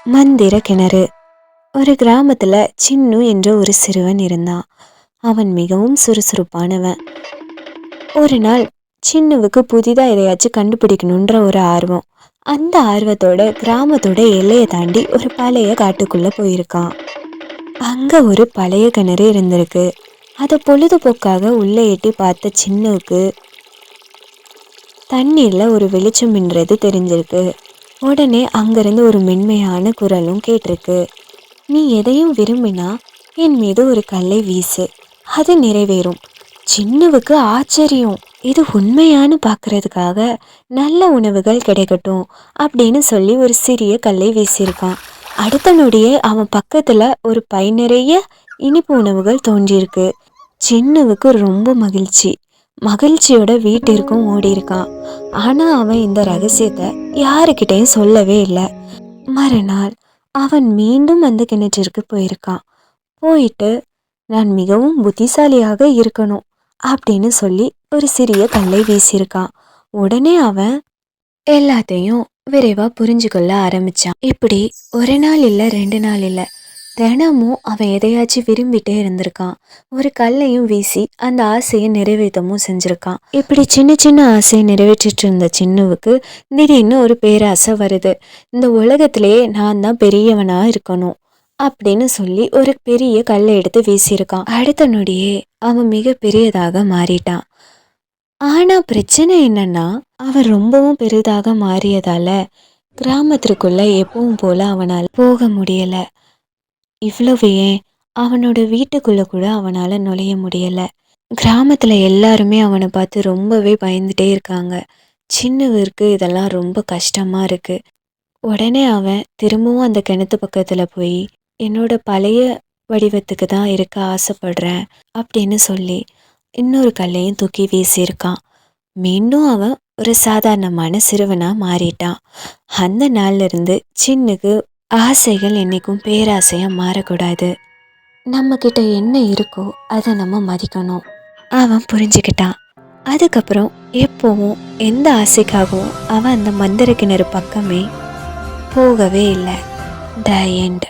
மந்திர கிணறு. ஒரு கிராமத்துல சின்னு என்ற ஒரு சிறுவன் இருந்தான். அவன் மிகவும் சுறுசுறுப்பானவன். ஒரு நாள் சின்னுவுக்கு புதிதா எதையாச்சும் கண்டுபிடிக்கணுன்ற ஒரு ஆர்வம். அந்த ஆர்வத்தோட கிராமத்தோட எல்லையை தாண்டி ஒரு பழைய காட்டுக்குள்ள போயிருக்கான். அங்க ஒரு பழைய கிணறு இருந்திருக்கு. அதை பொழுதுபோக்காக உள்ள எட்டி பார்த்த சின்னுவுக்கு தண்ணீர்ல ஒரு வெளிச்சம் மின்றது தெரிஞ்சிருக்கு. உடனே அங்கிருந்து ஒரு மென்மையான குரலும் கேட்டிருக்கு. நீ எதையும் விரும்பினா என் மீது ஒரு கல்லை வீசு, அது நிறைவேறும். சின்னுவுக்கு ஆச்சரியம். இது உண்மையானு பார்க்கறதுக்காக நல்ல உணவுகள் கிடைக்கட்டும் அப்படின்னு சொல்லி ஒரு சிறிய கல்லை வீசியிருக்கான். அடுத்த நொடியே அவன் பக்கத்துல ஒரு பை நிறைய இனிப்பு உணவுகள் தோன்றியிருக்கு. சின்னுவுக்கு ரொம்ப மகிழ்ச்சியோட வீட்டிற்கும் ஓடி இருக்கான். ஆனா அவன் இந்த ரகசியத்தை யாருக்கிட்டையும் சொல்லவே இல்லை. மறுநாள் அவன் மீண்டும் அந்த கிணற்றிற்கு போயிட்டு நான் மிகவும் புத்திசாலியாக இருக்கணும் அப்படின்னு சொல்லி ஒரு சிறிய கல்லை வீசியிருக்கான். உடனே அவன் எல்லாத்தையும் விரைவா புரிஞ்சுக்கொள்ள ஆரம்பிச்சான். இப்படி ஒரு நாள் இல்லை, 2 நாள் இல்லை, தினமும் அவன் எதையாச்சும் விரும்பிட்டே இருந்திருக்கான். ஒரு கல்லையும் வீசி அந்த ஆசையை நிறைவேற்றமும் செஞ்சிருக்கான். இப்படி சின்ன சின்ன ஆசையை நிறைவேற்றிட்டு இருந்த சின்னுவுக்கு திடீர்னு ஒரு பேராசை வருது. இந்த உலகத்திலேயே நான் தான் பெரியவனா இருக்கணும் அப்படின்னு சொல்லி ஒரு பெரிய கல்லை எடுத்து வீசியிருக்கான். அடுத்த நொடியே அவன் மிக பெரியதாக மாறிட்டான். ஆனா பிரச்சனை என்னன்னா, அவன் ரொம்பவும் பெரிதாக மாறியதால கிராமத்திற்குள்ள எப்பவும் போல அவனால் போக முடியல. இவ்வளவு ஏன், அவனோட வீட்டுக்குள்ள கூட அவனால நுழைய முடியல. கிராமத்துல எல்லாருமே அவனை பார்த்து ரொம்பவே பயந்துட்டே இருக்காங்க. சின்னவருக்கு இதெல்லாம் ரொம்ப கஷ்டமா இருக்கு. உடனே அவன் திரும்பவும் அந்த கிணத்து பக்கத்துல போய் என்னோட பழைய வடிவத்துக்கு தான் இருக்க ஆசைப்படுறேன் அப்படின்னு சொல்லி இன்னொரு கல்லையும் தூக்கி வீசியிருக்கான். மீண்டும் அவன் ஒரு சாதாரணமான சிறுவனா மாறிட்டான். அந்த நாள்ல இருந்து சின்னுக்கு ஆசைகள் என்னைக்கும் பேராசையா மாறக்கூடாது. நம்ம கிட்ட என்ன இருக்கோ அதை நம்ம மதிக்கணும். அவன் புரிஞ்சுக்கிட்டான். அதுக்கப்புறம் எப்பவும் எந்த ஆசைக்காகவும் அவன் அந்த மந்திர கிணறு பக்கமே போகவே இல்லை. The end.